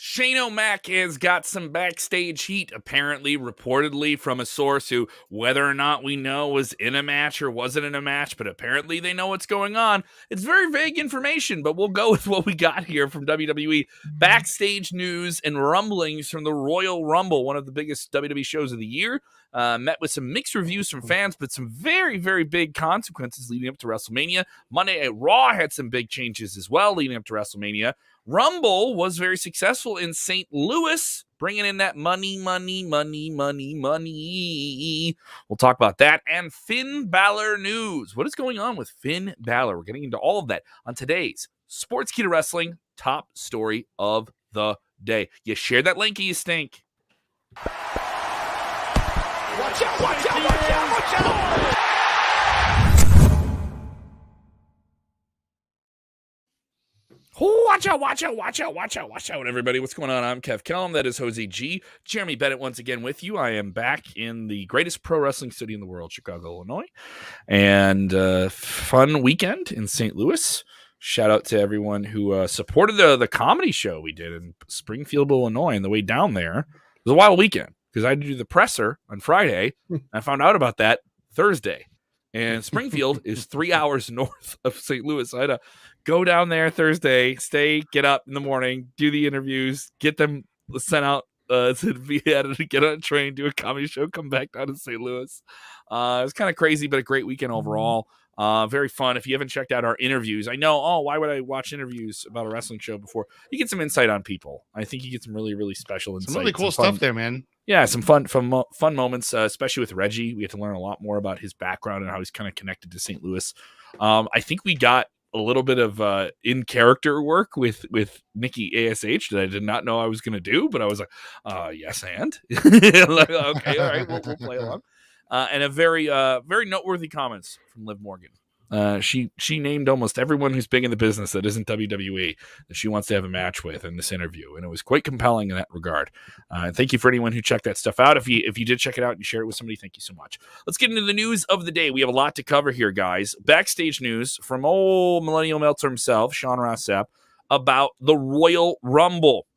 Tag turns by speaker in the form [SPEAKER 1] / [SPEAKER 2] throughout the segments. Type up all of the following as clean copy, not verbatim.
[SPEAKER 1] Shane O'Mac has got some backstage heat, apparently, reportedly from a source who, whether or not we know was in a match or wasn't in a match, but apparently they know what's going on. It's very vague information, but we'll go with what we got here from WWE. Backstage news and rumblings from the Royal Rumble, one of the biggest WWE shows of the year. Met with some mixed reviews from fans, but some very, very big consequences leading up to WrestleMania. Monday at Raw had some big changes as well leading up to WrestleMania. Rumble was very successful in St. Louis, bringing in that money. We'll talk about that and Finn Balor news. What is going on with Finn Balor? We're getting into all of that on today's Sportskeeda Wrestling top story of the day. You share that link or you stink.
[SPEAKER 2] Watch out, watch out, watch out, watch out!
[SPEAKER 1] Watch out, everybody. What's going on? I'm Kev Kellam. That is Jose G. Jeremy Bennett once again with you. I am back in the greatest pro wrestling city in the world, Chicago, Illinois. And fun weekend in St. Louis. Shout out to everyone who supported the comedy show we did in Springfield, Illinois. On the way down there, it was a wild weekend because I had to do the presser on Friday. I found out about that Thursday. And Springfield is 3 hours north of St. Louis. So I had to go down there Thursday, get up in the morning, do the interviews, get them sent out to be edited, to get on a train, do a comedy show, come back down to St. Louis. It was kind of crazy, but a great weekend overall. Very fun. If you haven't checked out our interviews, I know, why would I watch interviews about a wrestling show before? You get some insight on people. I think you get some really, really special insight.
[SPEAKER 3] Some really cool stuff there, man.
[SPEAKER 1] Yeah, some fun moments, especially with Reggie. We had to learn a lot more about his background and how he's kind of connected to St. Louis. I think we got a little bit of in-character work with Nikki ASH that I did not know I was going to do, but I was like, yes, and? Like, okay, all right, we'll play along. And a very noteworthy comments from Liv Morgan. She named almost everyone who's big in the business that isn't WWE that she wants to have a match with in this interview, and it was quite compelling in that regard. Thank you for anyone who checked that stuff out. If you did check it out and you share it with somebody, thank you so much. Let's get into the news of the day. We have a lot to cover here, guys. Backstage news from old Millennial Meltzer himself, Sean Ross Sapp, about the Royal Rumble.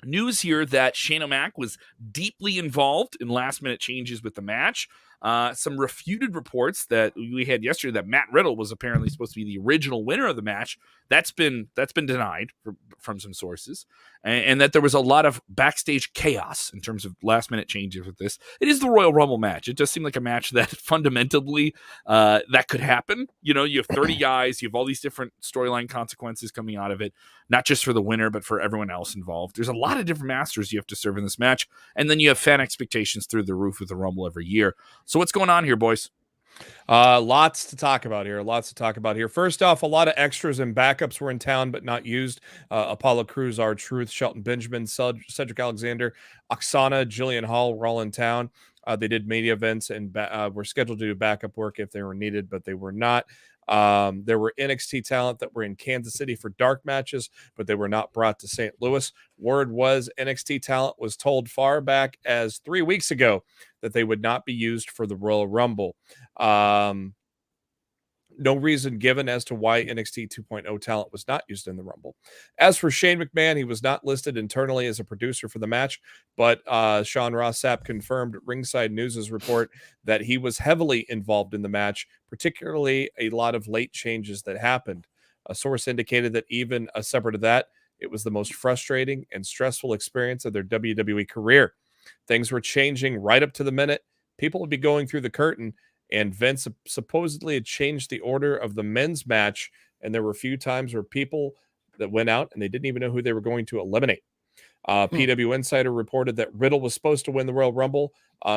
[SPEAKER 1] News here that Shane O'Mac was deeply involved in last-minute changes with the match. Some refuted reports that we had yesterday that Matt Riddle was apparently supposed to be the original winner of the match. That's been denied from some sources, and that there was a lot of backstage chaos in terms of last-minute changes with this. It is the Royal Rumble match. It does seem like a match that fundamentally that could happen. You know, you have 30 guys, you have all these different storyline consequences coming out of it, not just for the winner, but for everyone else involved. There's a lot of different masters you have to serve in this match, and then you have fan expectations through the roof with the Rumble every year. So what's going on here, boys?
[SPEAKER 4] Lots to talk about here. First off, a lot of extras and backups were in town but not used. Apollo Crews, R-Truth, Shelton Benjamin, Cedric Alexander, Oksana, Jillian Hall were all in town. They did media events and were scheduled to do backup work if they were needed, but they were not. There were NXT talent that were in Kansas City for dark matches, but they were not brought to St. Louis. Word was NXT talent was told far back as 3 weeks ago that they would not be used for the Royal Rumble. No reason given as to why NXT 2.0 talent was not used in the Rumble. As for Shane McMahon, he was not listed internally as a producer for the match, but Sean Ross Sapp confirmed Ringside News' report that he was heavily involved in the match, particularly a lot of late changes that happened. A source indicated that even separate of that, it was the most frustrating and stressful experience of their WWE career. Things were changing right up to the minute. People would be going through the curtain, and Vince supposedly had changed the order of the men's match, and there were a few times where people that went out and they didn't even know who they were going to eliminate. PW Insider reported that Riddle was supposed to win the Royal Rumble.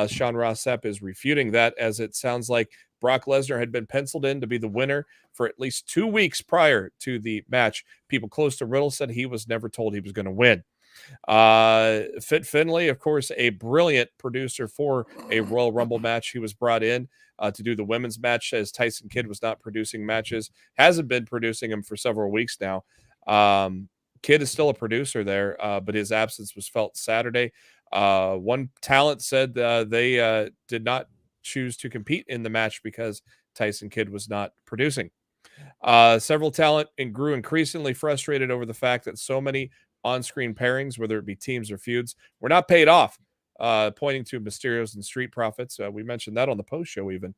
[SPEAKER 4] Sean Ross Sapp is refuting that, as it sounds like Brock Lesnar had been penciled in to be the winner for at least 2 weeks prior to the match. People close to Riddle said he was never told he was going to win. Fit Finlay, of course, a brilliant producer for a Royal Rumble match. He was brought in to do the women's match, as Tyson Kidd was not producing matches, hasn't been producing them for several weeks now. Kidd is still a producer there, but his absence was felt Saturday. One talent said they did not choose to compete in the match because Tyson Kidd was not producing. Several talent grew increasingly frustrated over the fact that so many on-screen pairings, whether it be teams or feuds, were not paid off, pointing to Mysterios and Street Profits. We mentioned that on the post show even.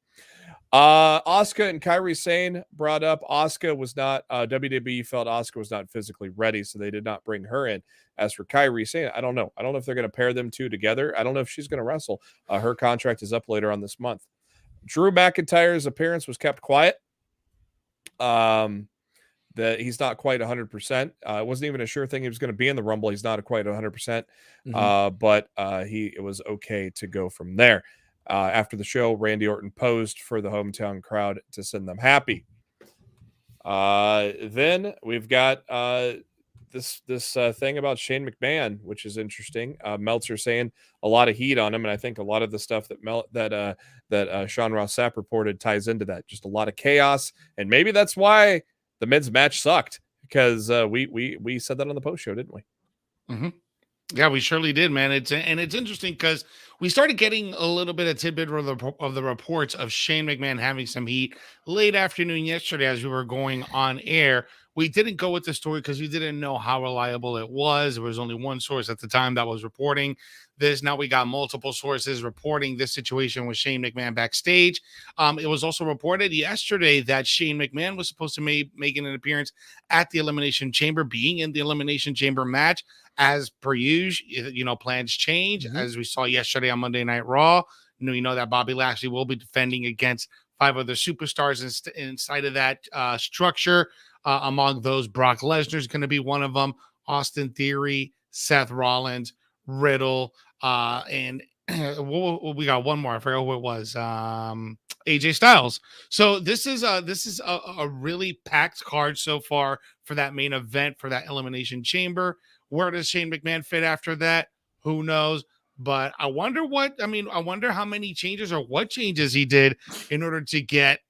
[SPEAKER 4] Asuka and Kairi Sane brought up Asuka was not, WWE felt Asuka was not physically ready, so they did not bring her in. As for Kairi Sane, I don't know. I don't know if they're going to pair them two together. I don't know if she's going to wrestle. Her contract is up later on this month. Drew McIntyre's appearance was kept quiet. That he's not quite 100%. It wasn't even a sure thing he was going to be in the Rumble. He's not quite 100%, but it was okay to go from there. After the show, Randy Orton posed for the hometown crowd to send them happy. Then we've got this thing about Shane McMahon, which is interesting. Meltzer saying a lot of heat on him, and I think a lot of the stuff that Sean Ross Sapp reported ties into that. Just a lot of chaos, and maybe that's why the men's match sucked, because we said that on the post show, didn't we?
[SPEAKER 3] Mm-hmm. Yeah, we surely did, man. It's interesting because we started getting a little bit of tidbit of the reports of Shane McMahon having some heat late afternoon yesterday as we were going on air. We didn't go with the story because we didn't know how reliable it was. There was only one source at the time that was reporting this. Now we got multiple sources reporting this situation with Shane McMahon backstage. It was also reported yesterday that Shane McMahon was supposed to making an appearance at the Elimination Chamber, being in the Elimination Chamber match. As per usual, plans change. As we saw yesterday on Monday Night Raw, you know that Bobby Lashley will be defending against 5 other superstars inside of that structure. Among those, Brock Lesnar is going to be one of them. Austin Theory, Seth Rollins, Riddle, and we got one more. I forgot who it was. AJ Styles. So this is a really packed card so far for that main event, for that Elimination Chamber. Where does Shane McMahon fit after that? Who knows? But I wonder how many changes or what changes he did in order to get,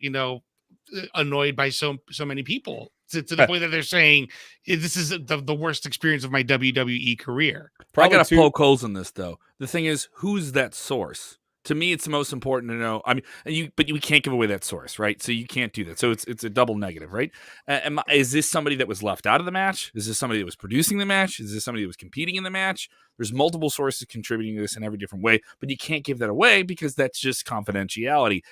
[SPEAKER 3] annoyed by so many people to the point that they're saying this is the worst experience of my WWE career.
[SPEAKER 1] I got to poke holes in this, though. The thing is, who's that source? To me, it's the most important to know. I mean, but you can't give away that source, right? So you can't do that. So it's a double negative, right? Is this somebody that was left out of the match? Is this somebody that was producing the match? Is this somebody that was competing in the match? There's multiple sources contributing to this in every different way, but you can't give that away because that's just confidentiality.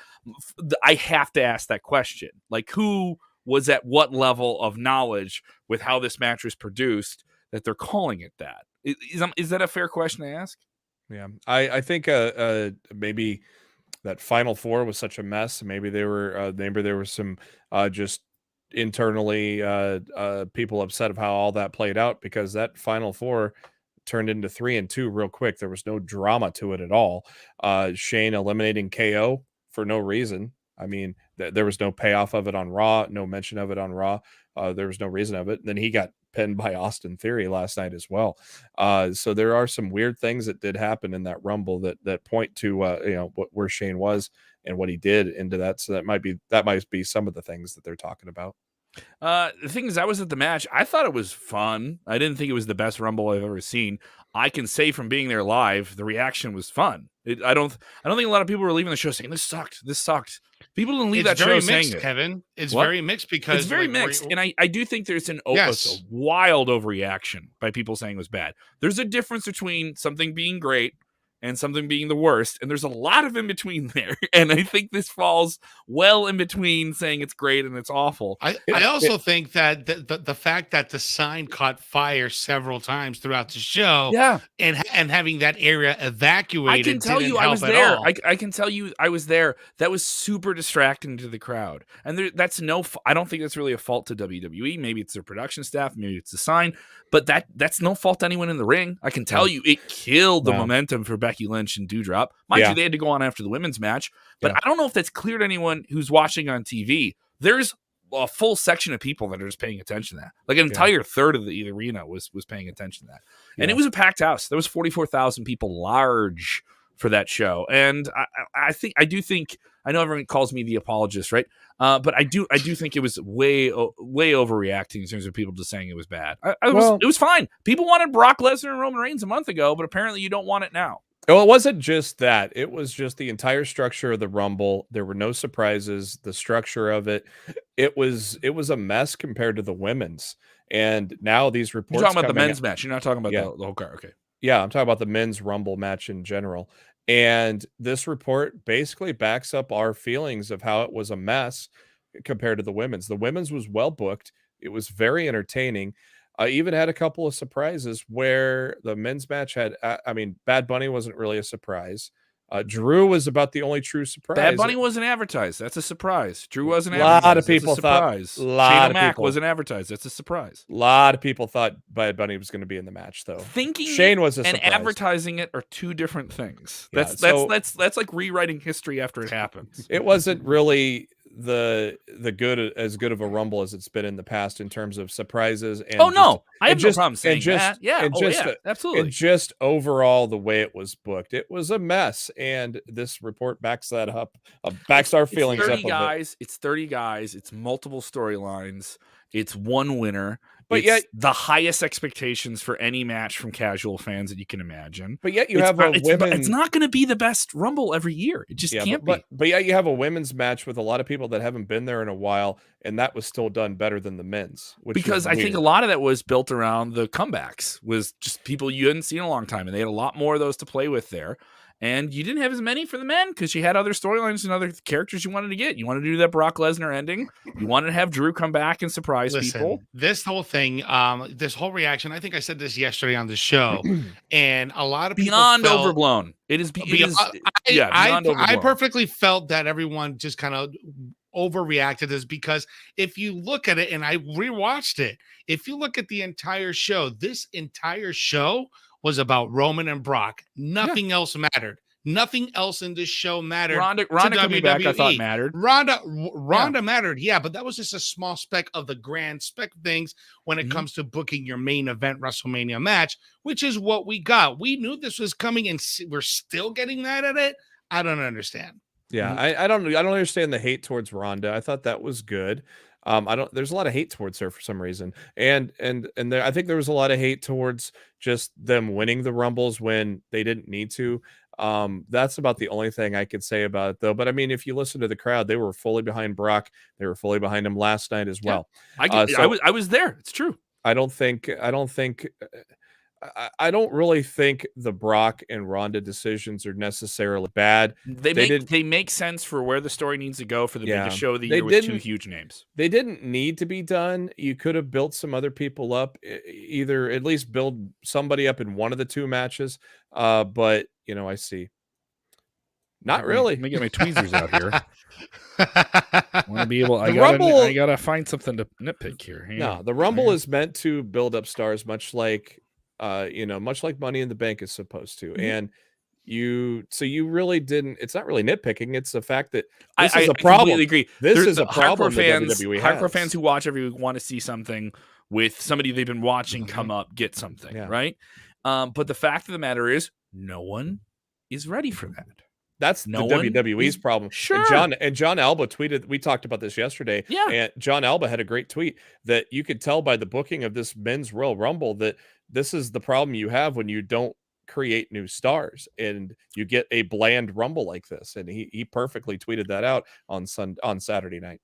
[SPEAKER 1] I have to ask that question. Like, who was at what level of knowledge with how this match was produced that they're calling it that? Is that a fair question to ask?
[SPEAKER 4] Yeah, I think maybe that Final Four was such a mess. Maybe there were some just internally people upset of how all that played out, because that Final Four turned into 3-2 real quick. There was no drama to it at all. Shane eliminating KO for no reason. I mean, there was no payoff of it on Raw, no mention of it on Raw. There was no reason of it. And then he got pinned by Austin Theory last night as well. So there are some weird things that did happen in that Rumble that point to where Shane was and what he did into that. So that might be some of the things that they're talking about.
[SPEAKER 1] The thing is, I was at the match. I thought it was fun. I didn't think it was the best Rumble I've ever seen. I can say from being there live, the reaction was fun. I don't think a lot of people were leaving the show saying this sucked. People didn't leave that show saying it.
[SPEAKER 3] Kevin, it's very mixed because
[SPEAKER 1] it's very mixed, and I do think there's a wild overreaction by people saying it was bad. There's a difference between something being great and something being the worst, and there's a lot of in between there. And I think this falls well in between saying it's great and it's awful.
[SPEAKER 3] I also think that the fact that the sign caught fire several times throughout the show, and having that area evacuated,
[SPEAKER 1] I can tell you I was there. I can tell you I was there. That was super distracting to the crowd, and I don't think that's really a fault to WWE. Maybe it's their production staff, maybe it's the sign, but that's no fault to anyone in the ring. I can tell you it killed the momentum for Becky Lynch and Doudrop. Mind you, they had to go on after the women's match, but I don't know if that's clear to anyone who's watching on TV. There's a full section of people that are just paying attention to that. Like an entire third of the arena was paying attention to that. And it was a packed house. There was 44,000 people large for that show. And I know everyone calls me the apologist, right? But I do think it was way overreacting in terms of people just saying it was bad. It was fine. People wanted Brock Lesnar and Roman Reigns a month ago, but apparently you don't want it now.
[SPEAKER 4] Well, it wasn't just that. It was just the entire structure of the Rumble. There were no surprises. The structure of it, it was a mess compared to the women's. And now these reports
[SPEAKER 1] You're talking about the
[SPEAKER 4] coming
[SPEAKER 1] men's match. You're not talking about
[SPEAKER 4] Yeah.
[SPEAKER 1] the whole card. Okay.
[SPEAKER 4] Yeah, I'm talking about the men's Rumble match in general. And this report basically backs up our feelings of how it was a mess compared to the women's. The women's was well booked. It was very entertaining. I even had a couple of surprises where the men's match had, Bad Bunny wasn't really a surprise. Drew was about the only true surprise.
[SPEAKER 1] Bad Bunny wasn't advertised. That's a surprise. Drew wasn't
[SPEAKER 4] A lot
[SPEAKER 1] advertised.
[SPEAKER 4] of people
[SPEAKER 1] That's a surprise.
[SPEAKER 4] thought.
[SPEAKER 1] Shane O'Mac wasn't advertised. That's a surprise.
[SPEAKER 4] A lot of people thought Bad Bunny was going to be in the match, though.
[SPEAKER 1] Thinking
[SPEAKER 4] Shane was a
[SPEAKER 1] and
[SPEAKER 4] surprise.
[SPEAKER 1] Advertising it are two different things.
[SPEAKER 4] Yeah,
[SPEAKER 1] That's like rewriting history after it happens.
[SPEAKER 4] It wasn't really the good of a Rumble as it's been in the past in terms of surprises. And
[SPEAKER 1] I have no problem saying that. Yeah, absolutely.
[SPEAKER 4] And just overall, the way it was booked, it was a mess. And this report backs that up. Backs our feelings up.
[SPEAKER 1] It's 30 guys. It's multiple storylines. It's one winner.
[SPEAKER 4] But
[SPEAKER 1] it's
[SPEAKER 4] yet,
[SPEAKER 1] the highest expectations for any match from casual fans that you can imagine.
[SPEAKER 4] But yet you have a women.
[SPEAKER 1] It's not going to be the best Rumble every year. It just can't be.
[SPEAKER 4] But yet you have a women's match with a lot of people that haven't been there in a while, and that was still done better than the men's.
[SPEAKER 1] Because I think a lot of that was built around the comebacks, was just people you hadn't seen in a long time, and they had a lot more of those to play with there. And you didn't have as many for the men because you had other storylines and other characters you wanted to get. You wanted to do that Brock Lesnar ending. You wanted to have Drew come back and surprise people.
[SPEAKER 3] This whole thing, this whole reaction, I think I said this yesterday on the show, and a lot of people
[SPEAKER 1] beyond overblown. It is beyond overblown.
[SPEAKER 3] I perfectly felt that everyone just kind of overreacted this because if you look at it, and I rewatched it, if you look at the entire show, this entire show was about Roman and Brock. Nothing else mattered. Nothing else in this show mattered.
[SPEAKER 1] Ronda coming back, I thought mattered.
[SPEAKER 3] Ronda mattered, yeah, but that was just a small speck of the grand speck of things when it comes to booking your main event WrestleMania match, which is what we got. We knew this was coming, and we're still getting that at it. I don't understand.
[SPEAKER 4] Yeah, I don't understand the hate towards Ronda. I thought that was good. There's a lot of hate towards her for some reason. And I think there was a lot of hate towards just them winning the Rumbles when they didn't need to. That's about the only thing I could say about it, though. But I mean, if you listen to the crowd, they were fully behind Brock. They were fully behind him last night as well.
[SPEAKER 1] I was there. It's true.
[SPEAKER 4] I don't really think the Brock and Ronda decisions are necessarily bad.
[SPEAKER 1] They make sense for where the story needs to go for the biggest show of the year with two huge names.
[SPEAKER 4] They didn't need to be done. You could have built some other people up, either at least build somebody up in one of the two matches. But I see. Not really.
[SPEAKER 1] Let me get my tweezers out here. I want to be able. I gotta find something to nitpick here.
[SPEAKER 4] The Rumble is meant to build up stars, much like Money in the Bank is supposed to. And you really didn't. It's not really nitpicking. It's the fact that this is a problem. I completely agree. This is a problem.
[SPEAKER 1] Hardcore fans who watch every week want to see something with somebody they've been watching come up, get something, right? But the fact of the matter is, no one is ready for that.
[SPEAKER 4] That's the WWE's problem.
[SPEAKER 1] Sure.
[SPEAKER 4] And John Alba tweeted, we talked about this yesterday.
[SPEAKER 1] Yeah.
[SPEAKER 4] And John Alba had a great tweet that you could tell by the booking of this men's Royal Rumble that this is the problem you have when you don't create new stars and you get a bland Rumble like this. And he perfectly tweeted that out on Saturday night.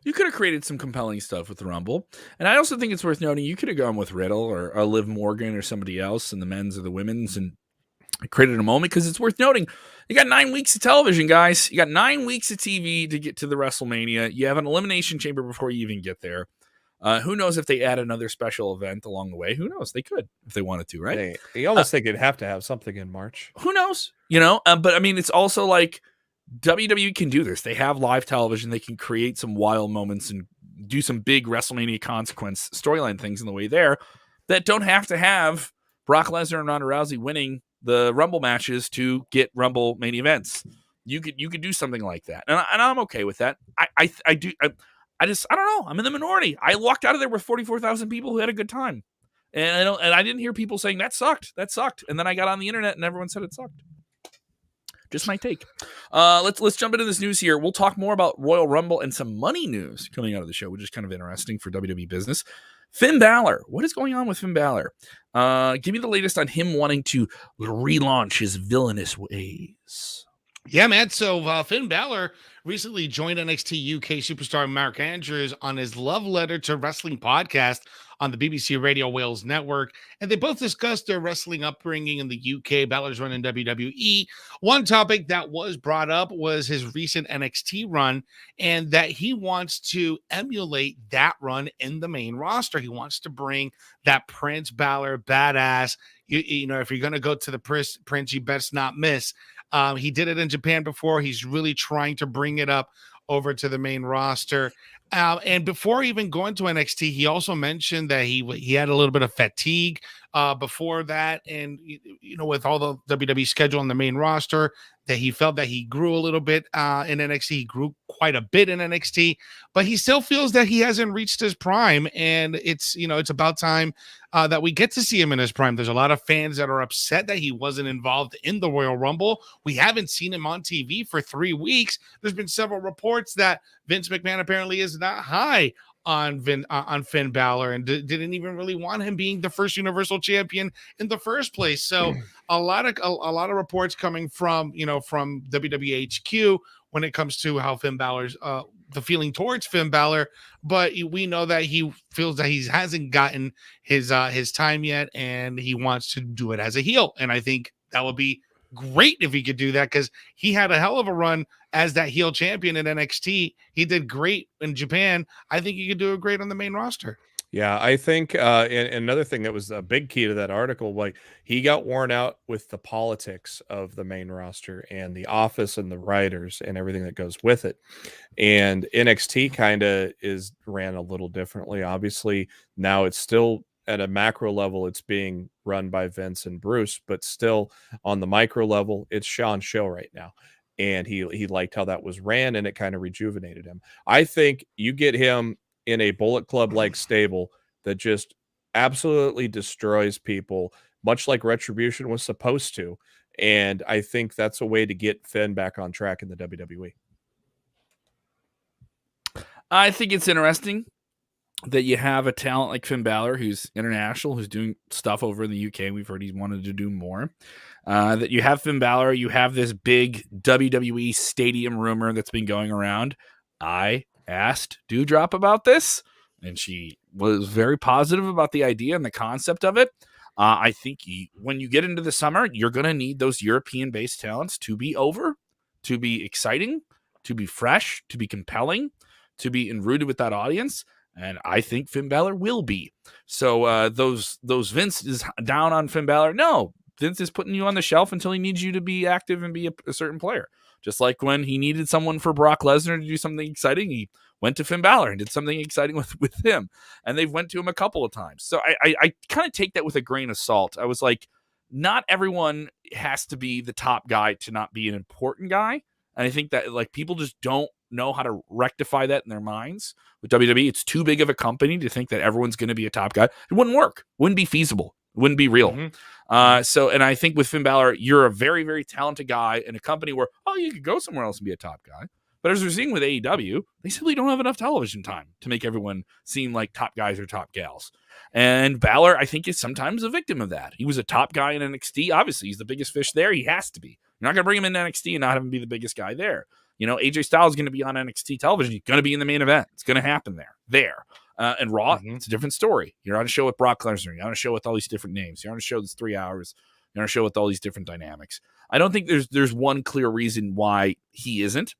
[SPEAKER 1] You could have created some compelling stuff with the Rumble. And I also think it's worth noting you could have gone with Riddle or Liv Morgan or somebody else in the men's or the women's and created a moment, because it's worth noting you got 9 weeks of television, guys. You got 9 weeks of TV to get to the WrestleMania. You have an Elimination Chamber before you even get there. Who knows if they add another special event along the way? Who knows? They could if they wanted to, right?
[SPEAKER 4] You almost think they'd have to have something in March.
[SPEAKER 1] Who knows? But I mean, it's also like WWE can do this. They have live television. They can create some wild moments and do some big WrestleMania consequence storyline things in the way there that don't have to have Brock Lesnar and Ronda Rousey winning the Rumble matches to get Rumble main events. You could do something like that, and I'm okay with that. I don't know. I'm in the minority. I walked out of there with 44,000 people who had a good time, and I didn't hear people saying that sucked, and then I got on the internet and everyone said it sucked. Just my take. Let's jump into this news here. We'll talk more about Royal Rumble and some money news coming out of the show, which is kind of interesting for WWE business. Finn Balor. What is going on with Finn Balor? Give me the latest on him wanting to relaunch his villainous ways.
[SPEAKER 3] Yeah, man. So Finn Balor recently joined NXT UK superstar Mark Andrews on his Love Letter to Wrestling podcast on the BBC Radio Wales network. And they both discussed their wrestling upbringing in the UK, Balor's run in WWE. One topic that was brought up was his recent NXT run and that he wants to emulate that run in the main roster. He wants to bring that Prince Balor badass. You know, if you're going to go to the Prince, you best not miss. He did it in Japan before. He's really trying to bring it up over to the main roster. And before even going to NXT, he also mentioned that he had a little bit of fatigue before that, and with all the WWE schedule on the main roster, that he felt that he grew a little bit in NXT. He grew quite a bit in NXT, but he still feels that he hasn't reached his prime, and it's about time that we get to see him in his prime. There's a lot of fans that are upset that he wasn't involved in the Royal Rumble. We haven't seen him on TV for 3 weeks. There's been several reports that Vince McMahon apparently is not high on Finn Balor and didn't even really want him being the first Universal Champion in the first place. So a lot of reports coming from WWE HQ when it comes to how Finn Balor's the feeling towards Finn Balor, but we know that he feels that he hasn't gotten his time yet, and he wants to do it as a heel. And I think that would be great if he could do that, because he had a hell of a run as that heel champion in NXT. He did great in Japan. I think he could do it great on the main roster.
[SPEAKER 4] Yeah, I think and another thing that was a big key to that article, like he got worn out with the politics of the main roster and the office and the writers and everything that goes with it. And NXT kind of is ran a little differently. Obviously, now it's still at a macro level, it's being run by Vince and Bruce, but still on the micro level, it's Sean's show right now. And he liked how that was ran, and it kind of rejuvenated him. I think you get him in a Bullet Club like stable that just absolutely destroys people, much like Retribution was supposed to. And I think that's a way to get Finn back on track in the WWE.
[SPEAKER 1] I think it's interesting that you have a talent like Finn Balor, who's international, who's doing stuff over in the UK. We've heard he's wanted to do more. That you have Finn Balor, you have this big WWE stadium rumor that's been going around. I asked Dewdrop about this, and she was very positive about the idea and the concept of it. I think when you get into the summer, you're going to need those European-based talents to be over, to be exciting, to be fresh, to be compelling, to be enrooted with that audience. And I think Finn Balor will be. So those Vince is down on Finn Balor. No, Vince is putting you on the shelf until he needs you to be active and be a certain player. Just like when he needed someone for Brock Lesnar to do something exciting, he went to Finn Balor and did something exciting with him. And they've went to him a couple of times. So I kind of take that with a grain of salt. I was like, not everyone has to be the top guy to not be an important guy. And I think that like people just don't know how to rectify that in their minds. With WWE, it's too big of a company to think that everyone's going to be a top guy. It wouldn't work. Wouldn't be feasible. Wouldn't be real. And I think with Finn Balor, you're a very, very talented guy in a company where, you could go somewhere else and be a top guy. But as we're seeing with AEW, they simply don't have enough television time to make everyone seem like top guys or top gals. And Balor, I think, is sometimes a victim of that. He was a top guy in NXT. Obviously, he's the biggest fish there. He has to be. You're not going to bring him in NXT and not have him be the biggest guy there. AJ Styles is going to be on NXT television. He's going to be in the main event. It's going to happen there. And Raw, it's a different story. You're on a show with Brock Lesnar. You're on a show with all these different names. You're on a show that's 3 hours. You're on a show with all these different dynamics. I don't think there's one clear reason why he isn't.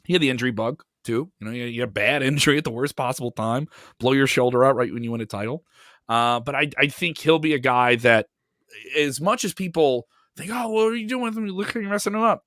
[SPEAKER 1] He had the injury bug, too. You had a bad injury at the worst possible time. Blow your shoulder out right when you win a title. But I think he'll be a guy that, as much as people think, what are you doing with him? You're messing him up.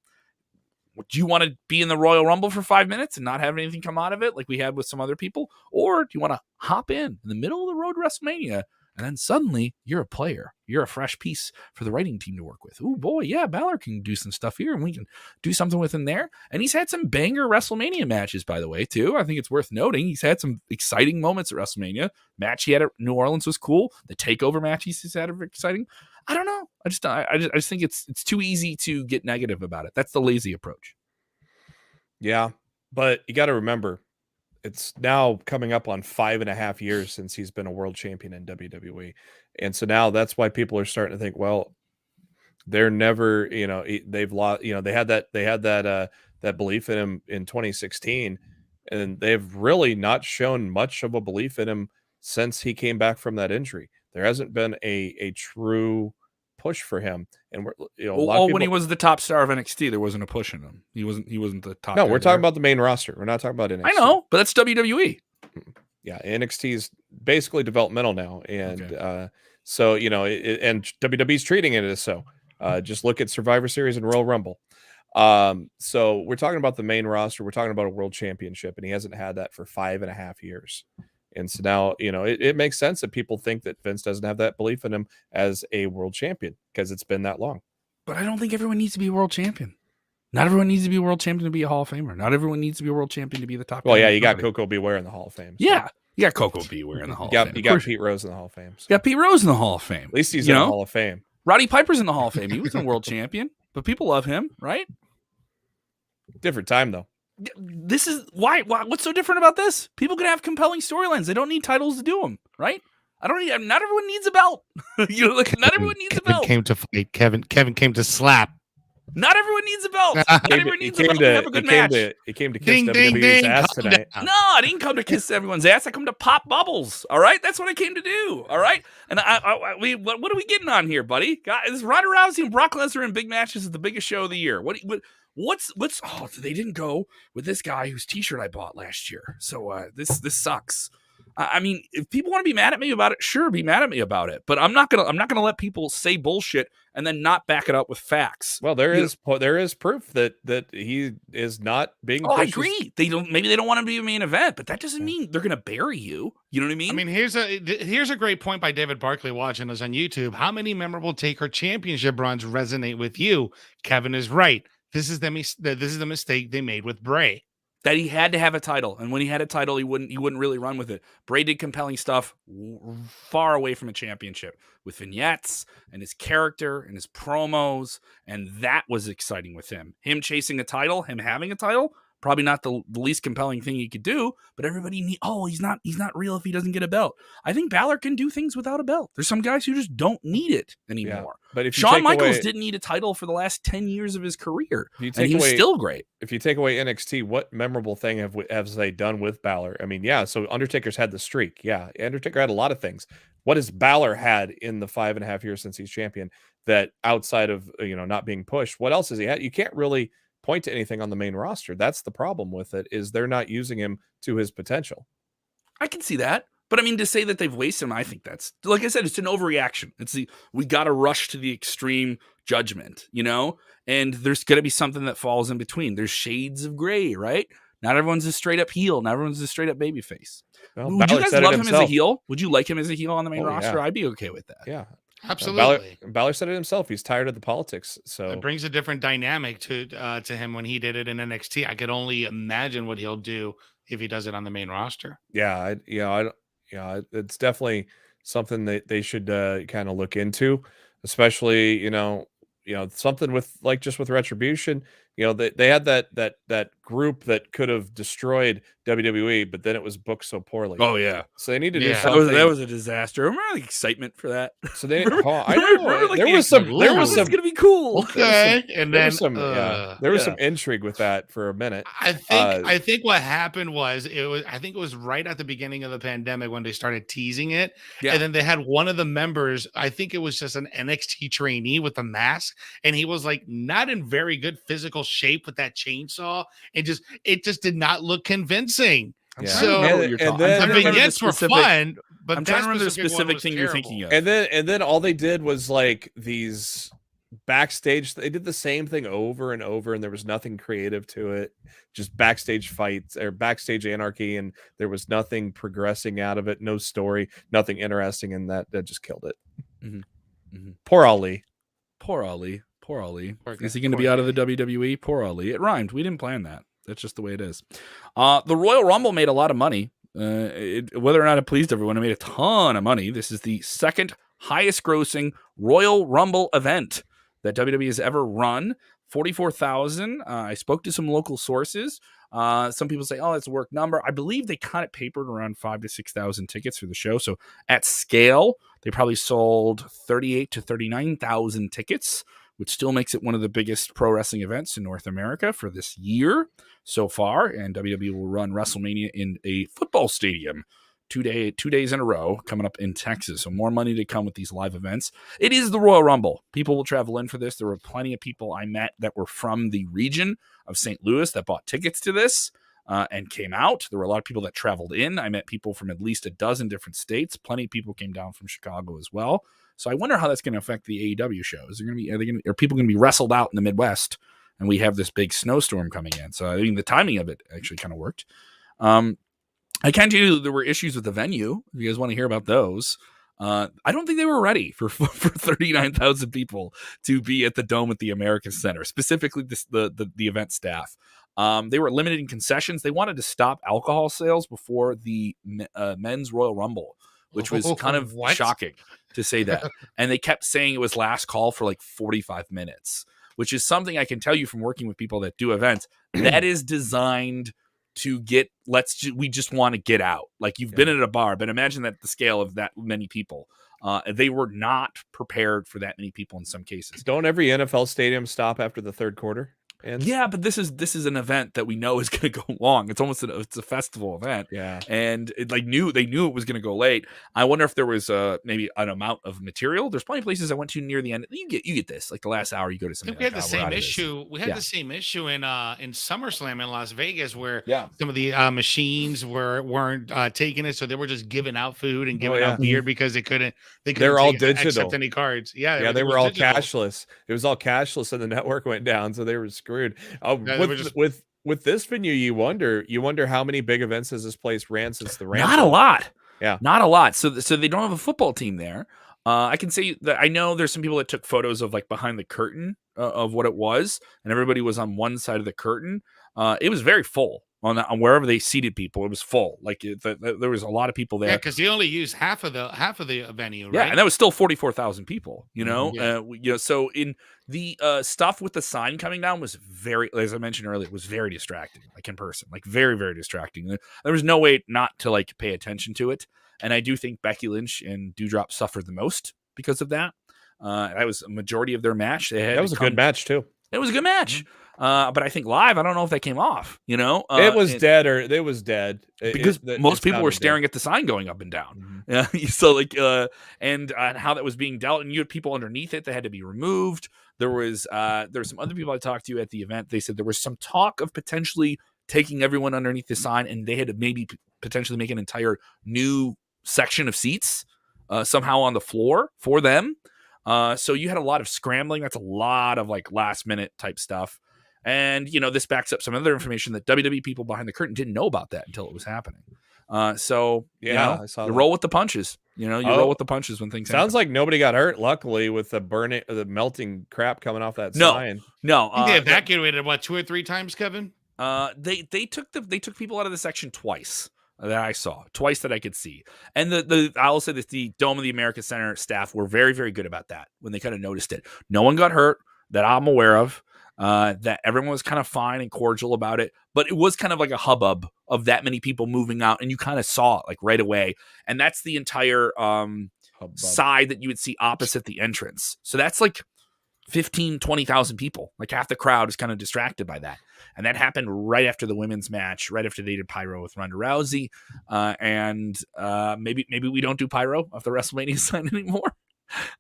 [SPEAKER 1] Do you want to be in the Royal Rumble for 5 minutes and not have anything come out of it like we had with some other people? Or do you want to hop in the middle of the road WrestleMania and then suddenly you're a player? You're a fresh piece for the writing team to work with. Oh, boy, yeah, Balor can do some stuff here and we can do something with him there. And he's had some banger WrestleMania matches, by the way, too. I think it's worth noting. He's had some exciting moments at WrestleMania. Match he had at New Orleans was cool. The TakeOver match he's had are exciting. I don't know. I just think it's too easy to get negative about it. That's the lazy approach.
[SPEAKER 4] Yeah, but you got to remember, it's now coming up on 5.5 years since he's been a world champion in WWE. And so now that's why people are starting to think, well, they're never, they've lost, they had that belief in him in 2016, and they've really not shown much of a belief in him since he came back from that injury. There hasn't been a true push for him, and we're, a lot of people,
[SPEAKER 1] when he was the top star of NXT, there wasn't a push in him. He wasn't the top.
[SPEAKER 4] No,
[SPEAKER 1] guy
[SPEAKER 4] we're talking
[SPEAKER 1] there.
[SPEAKER 4] about the main roster. We're not talking about NXT.
[SPEAKER 1] I know, but that's WWE.
[SPEAKER 4] Yeah, NXT is basically developmental now, and
[SPEAKER 1] Okay.
[SPEAKER 4] so and WWE's treating it as so. Just look at Survivor Series and Royal Rumble. So we're talking about the main roster. We're talking about a world championship, and he hasn't had that for 5.5 years. And so now, it makes sense that people think that Vince doesn't have that belief in him as a world champion because it's been that long.
[SPEAKER 1] But I don't think everyone needs to be a world champion. Not everyone needs to be a world champion to be a Hall of Famer. Not everyone needs to be a world champion to be the top.
[SPEAKER 4] Well, yeah, you got Coco Beware in the Hall of Fame. So.
[SPEAKER 1] Yeah, you got Coco Beware in the Hall of Fame.
[SPEAKER 4] You got Pete Rose in the Hall of Fame. So.
[SPEAKER 1] You got Pete Rose in the Hall of Fame.
[SPEAKER 4] At least he's in the Hall of Fame.
[SPEAKER 1] Roddy Piper's in the Hall of Fame. He was a world champion, but people love him, right?
[SPEAKER 4] Different time, though.
[SPEAKER 1] This is why. What's so different about this? People can have compelling storylines. They don't need titles to do them, right? Not everyone needs a belt. Not everyone needs a belt.
[SPEAKER 3] Came to fight. Kevin came to slap.
[SPEAKER 1] Not everyone needs a belt. Not everyone needs a belt to have a good match.
[SPEAKER 4] He came to kiss WWE's ass tonight.
[SPEAKER 1] No, I didn't come to kiss everyone's ass. I come to pop bubbles. All right, that's what I came to do. All right, and what are we getting on here, buddy? Guys, Ronda Rousey and Brock Lesnar in big matches is the biggest show of the year. What's oh, they didn't go with this guy whose T-shirt I bought last year. So this sucks. I mean, if people want to be mad at me about it, sure, be mad at me about it. But I'm not gonna let people say bullshit and then not back it up with facts.
[SPEAKER 4] Well, there is proof that he is not being.
[SPEAKER 1] Oh, I agree. Maybe they don't want him to be a main event, but that doesn't mean they're gonna bury you. You know what I mean?
[SPEAKER 3] I mean, here's a great point by David Barkley watching us on YouTube. How many memorable Taker championship runs resonate with you? Kevin is right. This is the mistake they made with Bray.
[SPEAKER 1] That he had to have a title, and when he had a title, he wouldn't really run with it. Bray did compelling stuff far away from a championship with vignettes and his character and his promos, and that was exciting with him. Him chasing a title, him having a title, probably not the least compelling thing he could do. But everybody he's not real if he doesn't get a belt. I think Balor can do things without a belt. There's some guys who just don't need it anymore. Yeah,
[SPEAKER 4] but if
[SPEAKER 1] Shawn Michaels didn't need a title for the last 10 years of his career, and he was still great.
[SPEAKER 4] If you take away NXT, what memorable thing have they done with Balor? I mean, yeah, so Undertaker's had the streak. Yeah, Undertaker had a lot of things. What has Balor had in the 5.5 years since he's champion that outside of not being pushed? What else has he had? You can't really point to anything on the main roster. That's the problem with it, is they're not using him to his potential. I
[SPEAKER 1] can see that. But I mean, to say that they've wasted him, I think that's, like I said, it's an overreaction. We got to rush to the extreme judgment, and there's going to be something that falls in between. There's shades of gray, right? Not everyone's a straight up heel. Not everyone's a straight up babyface.
[SPEAKER 4] Well,
[SPEAKER 1] would you guys love him as a heel? Would you like him as a heel on the main roster?
[SPEAKER 4] Yeah.
[SPEAKER 1] I'd be okay with that.
[SPEAKER 4] Yeah.
[SPEAKER 3] Absolutely.
[SPEAKER 4] Balor said it himself. He's tired of the politics. So
[SPEAKER 3] it brings a different dynamic to him when he did it in NXT. I could only imagine what he'll do if he does it on the main roster.
[SPEAKER 4] Yeah, it's definitely something that they should kind of look into, especially something with with Retribution. They had that group that could have destroyed WWE, but then it was booked so poorly.
[SPEAKER 1] Oh yeah,
[SPEAKER 4] so they need to do something.
[SPEAKER 1] That was a disaster. Remember the excitement for that?
[SPEAKER 4] So they, I know there was some.
[SPEAKER 1] Gonna be cool.
[SPEAKER 3] Okay, and then
[SPEAKER 4] there was some intrigue with that for a minute.
[SPEAKER 3] I think what happened was I think it was right at the beginning of the pandemic when they started teasing it, and then they had one of the members. I think it was just an NXT trainee with a mask, and he was not in very good physical shape with that chainsaw, and it just did not look convincing.
[SPEAKER 4] Yeah.
[SPEAKER 3] So
[SPEAKER 4] the
[SPEAKER 3] vignettes were fun, but
[SPEAKER 1] I'm trying to remember the specific thing you're thinking of.
[SPEAKER 4] And then all they did was these backstage. They did the same thing over and over, and there was nothing creative to it. Just backstage fights or backstage anarchy, and there was nothing progressing out of it. No story, nothing interesting, and that just killed it.
[SPEAKER 1] Mm-hmm. Mm-hmm.
[SPEAKER 4] Poor Ali.
[SPEAKER 1] Is he going to be out of the WWE? Poor Ali. It rhymed. We didn't plan that. That's just the way it is. The Royal Rumble made a lot of money. Whether or not it pleased everyone, it made a ton of money. This is the second highest grossing Royal Rumble event that WWE has ever run. 44,000. I spoke to some local sources. Some people say, oh, that's a work number. I believe they kind of papered around 5,000 to 6,000 tickets for the show. So at scale, they probably sold 38,000 to 39,000 tickets, which still makes it one of the biggest pro wrestling events in North America for this year so far. And WWE will run WrestleMania in a football stadium 2 days in a row coming up in Texas. So more money to come with these live events. It is the Royal Rumble. People will travel in for this. There were plenty of people I met that were from the region of St. Louis that bought tickets to this and came out. There were a lot of people that traveled in. I met people from at least a dozen different states. Plenty of people came down from Chicago as well. So I wonder how that's going to affect the AEW show. Are people going to be wrestled out in the Midwest and we have this big snowstorm coming in? So I mean, the timing of it actually kind of worked. I can tell you there were issues with the venue. If you guys want to hear about those, I don't think they were ready for 39,000 people to be at the Dome at the America Center, specifically the event staff. They were limited in concessions. They wanted to stop alcohol sales before the men's Royal Rumble, which was kind of shocking to say that. And they kept saying it was last call for like 45 minutes, which is something I can tell you from working with people that do events. That is designed to get, we just want to get out. Like you've been at a bar, but imagine that the scale of that many people. They were not prepared for that many people in some cases.
[SPEAKER 4] Don't every NFL stadium stop after the third quarter?
[SPEAKER 1] Yeah, but this is an event that we know is going to go long. It's almost it's a festival event.
[SPEAKER 4] Yeah,
[SPEAKER 1] and they knew it was going to go late. I wonder if there was maybe an amount of material. There's plenty of places I went to near the end. You get this, like the last hour you go to something.
[SPEAKER 3] We had the same issue. We had the same issue in SummerSlam in Las Vegas where some of the machines weren't taking it, so they were just giving out food and giving out beer because they couldn't
[SPEAKER 4] they're all digital,
[SPEAKER 3] accept any cards.
[SPEAKER 4] Yeah, they were all cashless. It was all cashless, and the network went down, so they were screwed. With this venue, you wonder how many big events has this place ran since the Rams?
[SPEAKER 1] Not a lot.
[SPEAKER 4] Yeah,
[SPEAKER 1] not a lot. So they don't have a football team there. I can say that I know there's some people that took photos of like behind the curtain of what it was, and everybody was on one side of the curtain. It was very full on wherever they seated people. It was full. Like there was a lot of people there.
[SPEAKER 3] Yeah, because they only used half of the venue. Right?
[SPEAKER 1] Yeah, and that was still 44,000 people. You know, so in the stuff with the sign coming down was very, as I mentioned earlier, it was very distracting. Like in person, like very, very distracting. There was no way not to like pay attention to it. And I do think Becky Lynch and Doudrop suffered the most because of that. That was a majority of their match.
[SPEAKER 4] That was a good match too.
[SPEAKER 1] It was a good match. But I think live, I don't know if that came off, you know,
[SPEAKER 4] it was dead
[SPEAKER 1] because most people were staring at the sign going up and down. So like, and how that was being dealt, and you had people underneath it that had to be removed. There was some other people I talked to at the event. They said there was some talk of potentially taking everyone underneath the sign, and they had to maybe potentially make an entire new section of seats somehow on the floor for them. So you had a lot of scrambling. That's a lot of like last minute type stuff. And, you know, this backs up some other information that WWE people behind the curtain didn't know about that until it was happening. So, you roll with the punches. You know, roll with the punches when things
[SPEAKER 4] sounds
[SPEAKER 1] happen.
[SPEAKER 4] like nobody got hurt, luckily, with the melting crap coming off that sign.
[SPEAKER 1] No.
[SPEAKER 3] They evacuated, 2 or 3 times, Kevin?
[SPEAKER 1] They took people out of the section twice that I saw, twice that I could see. And I'll say that the Dome of the America Center staff were very, very good about that when they kind of noticed it. No one got hurt that I'm aware of. That everyone was kind of fine and cordial about it, but it was kind of like a hubbub of that many people moving out, and you kind of saw it like right away. And that's the entire side that you would see opposite the entrance. So that's like 15, 20,000 people. Like half the crowd is kind of distracted by that. And that happened right after the women's match, right after they did pyro with Ronda Rousey. And maybe we don't do pyro off the WrestleMania sign anymore.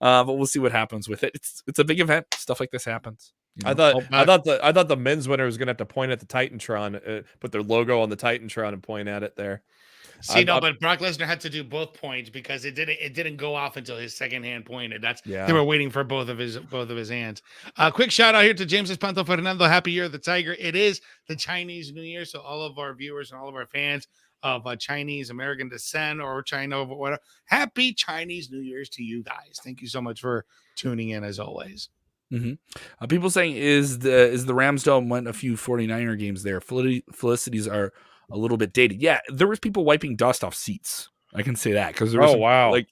[SPEAKER 1] But we'll see what happens with it. It's a big event. Stuff like this happens.
[SPEAKER 4] You know? I thought the men's winner was gonna have to point at the Titantron, put their logo on the Titantron and point at it there.
[SPEAKER 3] But Brock Lesnar had to do both points because it didn't go off until his second hand pointed. They were waiting for both of his hands. Quick shout out here to James Espanto Fernando. Happy Year of the Tiger. It is the Chinese New Year, so all of our viewers and all of our fans of Chinese American descent or China or whatever, happy Chinese New Year's to you guys. Thank you so much for tuning in as always.
[SPEAKER 1] Mm-hmm. People saying is the Rams Dome went a few 49er games there. Felicities are a little bit dated. Yeah, there was people wiping dust off seats. I can say that because there was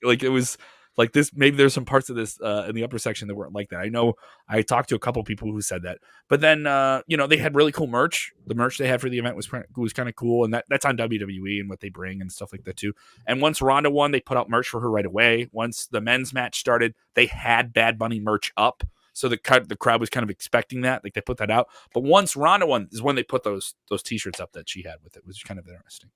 [SPEAKER 1] like it was like this. Maybe there's some parts of this in the upper section that weren't like that. I know I talked to a couple people who said that. But then they had really cool merch. The merch they had for the event was kind of cool, and that's on WWE and what they bring and stuff like that too. And once Ronda won, they put out merch for her right away. Once the men's match started, they had Bad Bunny merch up. So the crowd was kind of expecting that. Like they put that out. But once Ronda won is when they put those T-shirts up that she had with it. It was kind of interesting.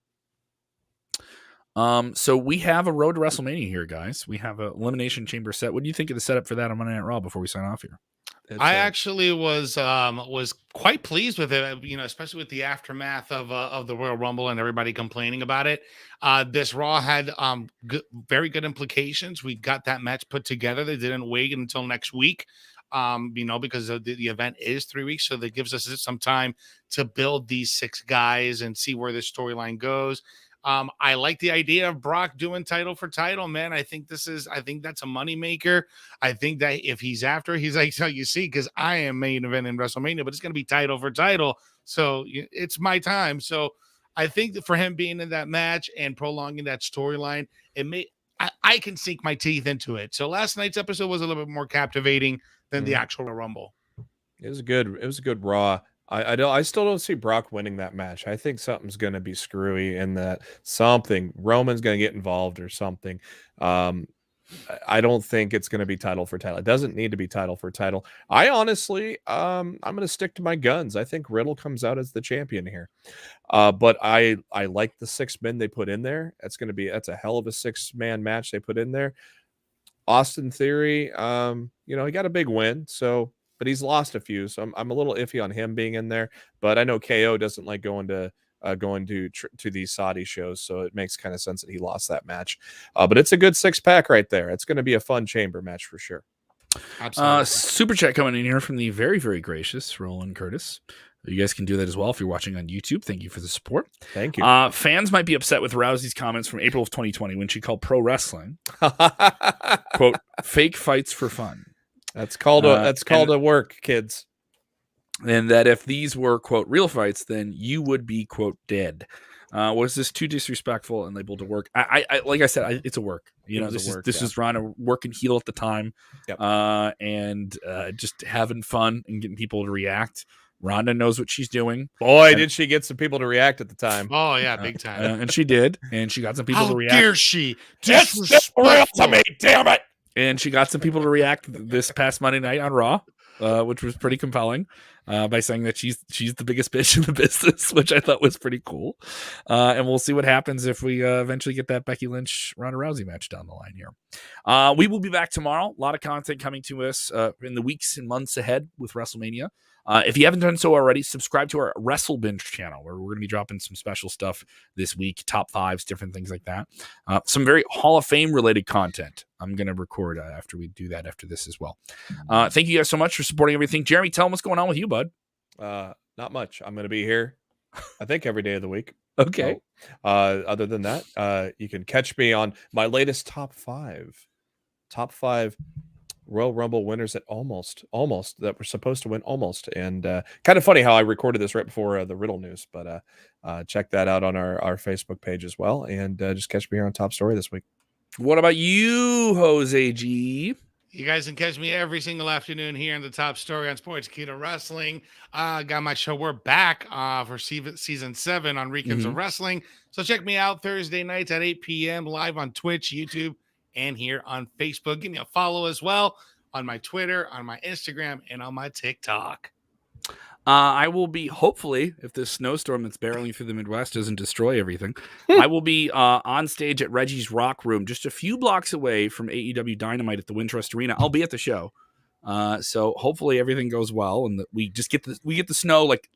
[SPEAKER 1] So we have a road to WrestleMania here, guys. We have an Elimination Chamber set. What do you think of the setup for that on Monday Night Raw before we sign off here?
[SPEAKER 3] I actually was quite pleased with it, especially with the aftermath of the Royal Rumble and everybody complaining about it. This Raw had very good implications. We got that match put together. They didn't wait until next week, because the event is 3 weeks, so that gives us some time to build these 6 guys and see where this storyline goes. I like the idea of Brock doing title for title, man. I think that's a moneymaker. I think that if he's after, he's like, so you see, because I am main event in WrestleMania, but it's going to be title for title. So it's my time. So I think that for him being in that match and prolonging that storyline, I can sink my teeth into it. So last night's episode was a little bit more captivating than the actual Rumble.
[SPEAKER 4] It was good. It was a good Raw. I still don't see Brock winning that match. I think something's going to be screwy in that. Roman's going to get involved or something. I don't think it's going to be title for title. It doesn't need to be title for title. I honestly, I'm going to stick to my guns. I think Riddle comes out as the champion here. But I like the 6 men they put in there. That's a hell of a 6-man match they put in there. Austin Theory, he got a big win, but he's lost a few, so I'm a little iffy on him being in there. But I know KO doesn't like going to these Saudi shows, so it makes kind of sense that he lost that match. But it's a good 6-pack right there. It's going to be a fun chamber match for sure.
[SPEAKER 3] Absolutely.
[SPEAKER 1] Super chat coming in here from the very, very gracious Roland Curtis. You guys can do that as well if you're watching on YouTube. Thank you for the support.
[SPEAKER 4] Thank you.
[SPEAKER 1] Fans might be upset with Rousey's comments from April of 2020 when she called pro wrestling, quote, fake fights for fun.
[SPEAKER 4] That's called a work, kids.
[SPEAKER 1] And that if these were, quote, real fights, then you would be, quote, dead. Was this too disrespectful and labeled to work? I like I said, it's a work. This is Ronda working heel at the time, and just having fun and getting people to react. Ronda knows what she's doing.
[SPEAKER 4] Boy, did she get some people to react at the time.
[SPEAKER 3] Oh, yeah, big time.
[SPEAKER 1] And she did. And she got some people to react.
[SPEAKER 3] How dare she?
[SPEAKER 4] That's real to me, damn it.
[SPEAKER 1] And she got some people to react this past Monday night on Raw, which was pretty compelling, by saying that she's the biggest bitch in the business, which I thought was pretty cool. And we'll see what happens if we eventually get that Becky Lynch-Ronda Rousey match down the line here. We will be back tomorrow. A lot of content coming to us in the weeks and months ahead with WrestleMania. If you haven't done so already, subscribe to our Wrestle Binge channel, where we're going to be dropping some special stuff this week, top 5s, different things like that. Some very Hall of Fame related content I'm going to record after we do that after this as well. Thank you guys so much for supporting everything. Jeremy, tell them what's going on with you, bud.
[SPEAKER 4] Not much. I'm going to be here, I think, every day of the week.
[SPEAKER 1] Okay.
[SPEAKER 4] So, other than that, you can catch me on my latest top 5 Royal Rumble winners that almost that were supposed to win almost. And kind of funny how I recorded this right before the Riddle news, but check that out on our Facebook page as well. And just catch me here on Top Story this week. What about you, Jose G?
[SPEAKER 3] You guys can catch me every single afternoon here in the Top Story on Sportskeeda Wrestling. Got my show. We're back for season 7 on Recaps of Wrestling. So check me out Thursday nights at 8 p.m. live on Twitch, YouTube, and here on Facebook. Give me a follow as well on my Twitter, on my Instagram, and on my TikTok.
[SPEAKER 1] I will be, hopefully, if this snowstorm that's barreling through the Midwest doesn't destroy everything, I will be on stage at Reggie's Rock Room, just a few blocks away from AEW Dynamite at the Wintrust Arena. I'll be at the show. So hopefully everything goes well and that we just get the snow like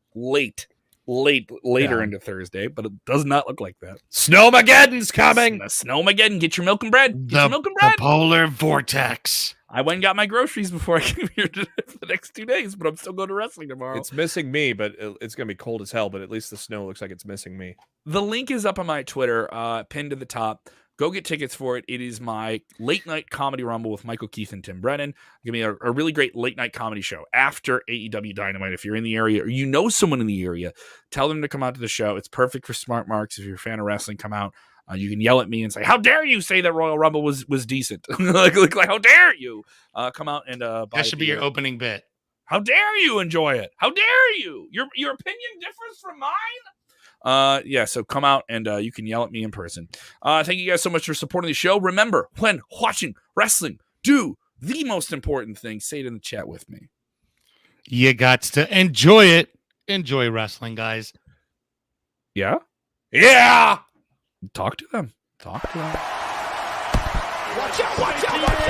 [SPEAKER 1] later into Thursday, but it does not look like that.
[SPEAKER 4] Snowmageddon's coming.
[SPEAKER 1] Snowmageddon. Get your milk and bread.
[SPEAKER 3] The polar vortex.
[SPEAKER 1] I went and got my groceries before I came here for the next 2 days, but I'm still going to wrestling tomorrow.
[SPEAKER 4] It's missing me, but it's going to be cold as hell, but at least the snow looks like it's missing me.
[SPEAKER 1] The link is up on my Twitter, pinned to the top. Go get tickets for it. It is my late night comedy rumble with Michael Keith and Tim Brennan. Give me a really great late night comedy show after AEW Dynamite. If you're in the area or you know someone in the area, tell them to come out to the show. It's perfect for smart marks. If you're a fan of wrestling, come out. You can yell at me and say, "How dare you say that Royal Rumble was decent?" like, how dare you come out and buy
[SPEAKER 3] that should be your opening bit.
[SPEAKER 1] How dare you enjoy it? How dare you? Your opinion differs from mine. So come out and you can yell at me in person. Thank you guys so much for supporting the show. Remember, when watching wrestling, do the most important thing, say it in the chat with me.
[SPEAKER 3] You got to enjoy it. Enjoy wrestling, guys.
[SPEAKER 1] Yeah?
[SPEAKER 4] Yeah.
[SPEAKER 1] Talk to them. Talk to them.
[SPEAKER 2] Watch out, watch out, watch out.